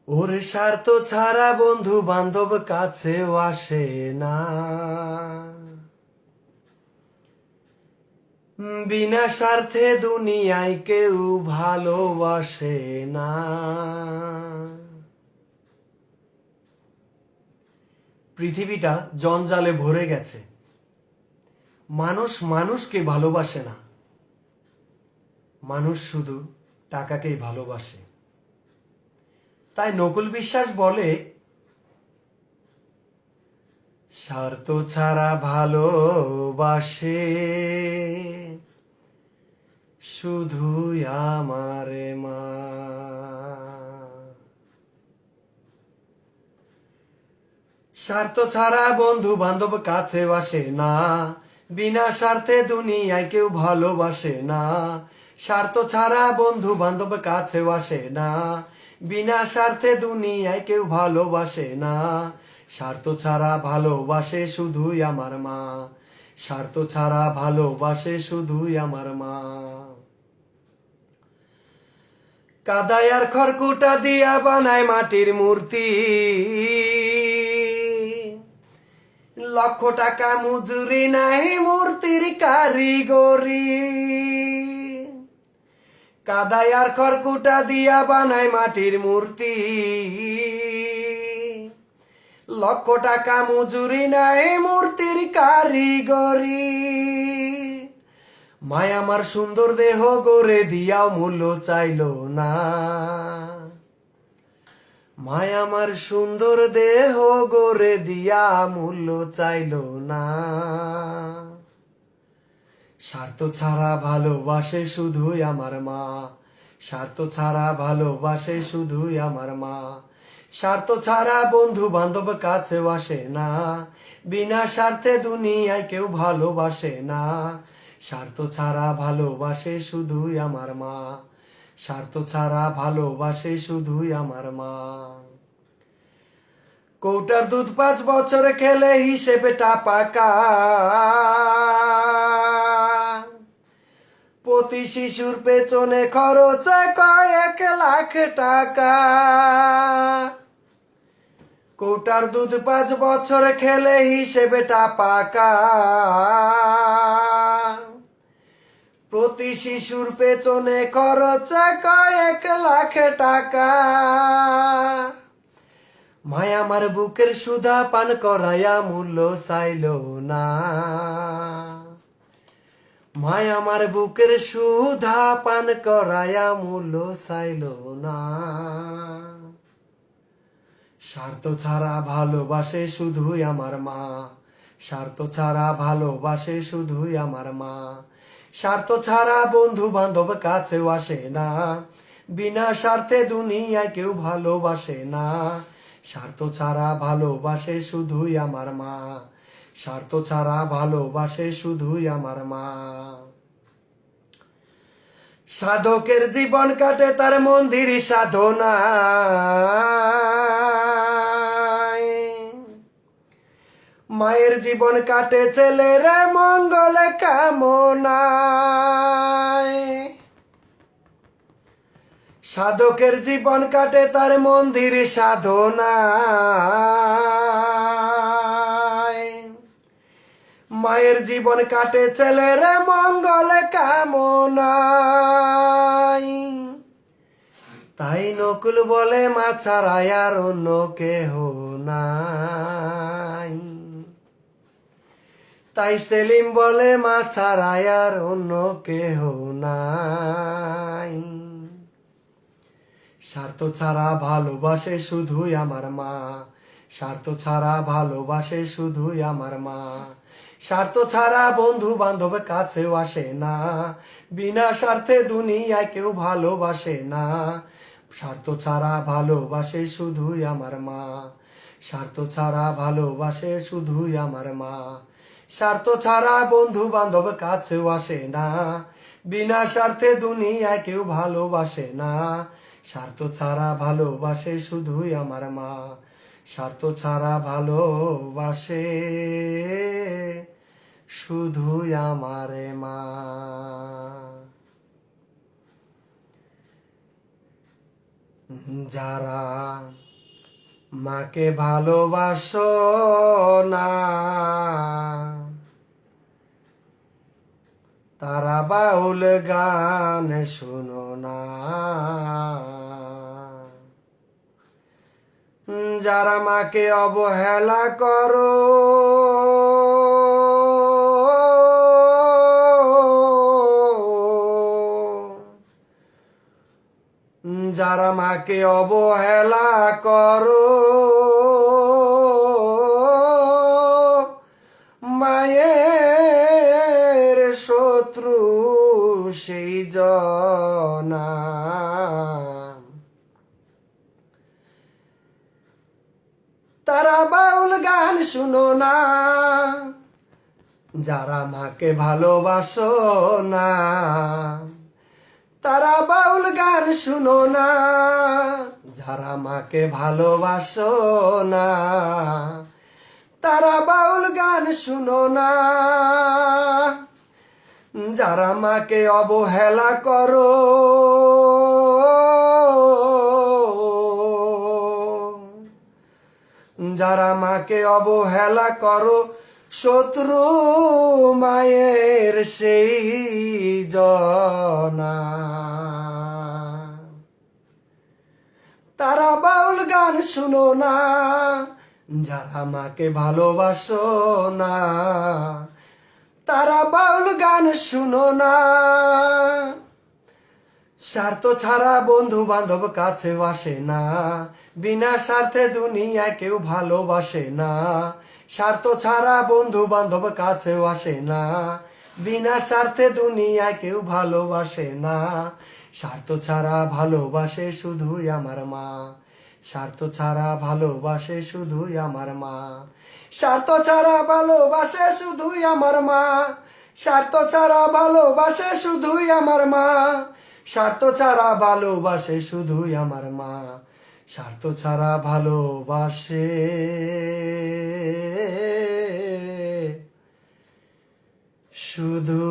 ওর স্বার্থ ছাড়া বন্ধু বান্ধব কাছেও আসে না, বিনা স্বার্থে দুনিয়ায় কেউ ভালোবাসে না। পৃথিবীটা জঞ্জালে ভরে গেছে, মানুষ মানুষকে ভালোবাসে না, মানুষ শুধু টাকাকেই ভালোবাসে। তাই নকুল বিশ্বাস বলে, স্বার্থ ছাড়া ভালোবাসে শুধুই আমারে মা। স্বার্থ ছাড়া বন্ধু বান্ধব কাছে আসে না, বিনা স্বার্থে দুনিয়ায় কেউ ভালোবাসে না। স্বার্থ ছাড়া বন্ধু বান্ধব কাছে আসে না, বিনা স্বার্থে দুনিয়ায় কেউ ভালোবাসে না। স্বার্থ ছাড়া ভালোবাসে শুধুই আমার মা, স্বার্থ ছাড়া ভালোবাসে শুধুই আমার মা। কাদায় আর খড়কুটা দিয়া বানায় মাটির মূর্তি, লক্ষ টাকা মজুরি নাই মূর্তির কারিগরি। কাদায় আর খড়কুটা দিয়া বানায় মাটির মূর্তি, লক্ষ টাকা মজুরি নাই মূর্তির কারিগরি। মায় আমার সুন্দর দেহ গড়ে দিয়াও মূল্য চাইল না, মায় আমার সুন্দর দেহ গড়ে দিয়া মূল্য চাইল না। স্বার্থ ছাড়া ভালোবাসে শুধুই আমার মা, স্বার্থ ছাড়া ভালোবাসে শুধুই আমার মা। স্বার্থ ছাড়া বন্ধু বান্ধব কাছে আসে না, বিনা স্বার্থে দুনিয়ায় কেউ ভালোবাসে না। স্বার্থ ছাড়া ভালোবাসে শুধুই আমার মা, স্বার্থ ছাড়া ভালোবাসে শুধুই আমার মা। কৌটার দুধ 5 বছর খেলে হিসেবে টাকা, প্রতি শিশুর পেছনে খরচ কয়েক লাখ টাকা। কৌটার দুধ 5 বছর খেলে হিসেবে টাকা, প্রতি শিশুর পেছনে খরচ কয়েক লাখ টাকা। মায় আমার বুকের সুধা পান করায়া মূল্য চাইল না, মায় আমার বুকের সুধা পান করায়া মূল্য চাইল না। স্বার্থ ছাড়া ভালোবাসে শুধুই আমার মা, স্বার্থ ছাড়া ভালোবাসে শুধুই আমার মা। স্বার্থ ছাড়া বন্ধু বান্ধব কাছেও আসে না, বিনা স্বার্থে দুনিয়ায় কেউ ভালোবাসে না। স্বার্থ ছাড়া ভালোবাসে শুধুই আমার মা, স্বার্থ ছাড়া ভালোবাসে শুধুই আমার মা। সাধকের জীবন কাটে তার মন্দির সাধনা, মায়ের জীবন কাটে ছেলের মঙ্গল কামনায়। সাধকের জীবন কাটে তার মন্দির সাধনায়, মায়ের জীবন কাটে ছেলের মঙ্গল কামনায়। তাই নকুল বলে মা ছাড়া আর অন্য কেহ নাই, তাই সেলিম বলে মা ছাড়া আর অন্য কেহ নাই। স্বার্থ ছাড়া ভালোবাসে শুধুই আমার মা, স্বার্থ ছাড়া ভালোবাসে শুধুই আমার মা। স্বার্থ ছাড়া বন্ধু বান্ধব কাছেও আসে না, বিনা স্বার্থে দুনিয়ায় কেউ ভালোবাসে না। স্বার্থ ছাড়া ভালোবাসে শুধুই আমার মা, স্বার্থ ছাড়া ভালোবাসে শুধুই আমার মা। স্বার্থ ছাড়া বন্ধু বান্ধব কাছেও আসে না, বিনা স্বার্থে দুনিয়ায় কেউ ভালোবাসে না। স্বার্থ ছাড়া ভালোবাসে শুধুই আমার মা, স্বার্থ ছাড়া ভালোবাসে শুধুই আমারে মা। যারা মাকে ভালোবাসো না তারা বাউল গান শুনো না। যারা মাকে অবহেলা করো যারা মাকে অবহেলা করো মায়ের শত্রু সেই জনা। তারা বাউল গান শুনো না যারা মাকে ভালোবাসো না তারা বাউল গান শুনো না যারা মাকে ভালোবাসো না তারা বাউল গান শুনো না। যারা মাকে অবহেলা করো যারা মাকে অবহেলা করো শত্রু মায়ের সেই জনা। তারা বাউল গান শুনো না যারা মাকে ভালোবাসো না তারা বাউল গান শুনো না। স্বার্থ ছাড়া বন্ধু বান্ধব কাছে আসে না বিনা স্বার্থে দুনিয়ায় কেউ ভালোবাসে না। স্বার্থ ছাড়া বন্ধু বান্ধব কাছে আসে না বিনা স্বার্থে দুনিয়ায় কেউ ভালোবাসে না। স্বার্থ ছাড়া ভালোবাসে শুধুই আমার মা স্বার্থ ছাড়া ভালোবাসে শুধুই আমার মা। স্বার্থ ছাড়া ভালোবাসে শুধুই আমার মা স্বার্থ ছাড়া ভালোবাসে শুধুই আমার মা। স্বার্থ ছাড়া ভালোবাসে শুধুই আমার মা স্বার্থ ছাড়া ভালোবাসে শুধু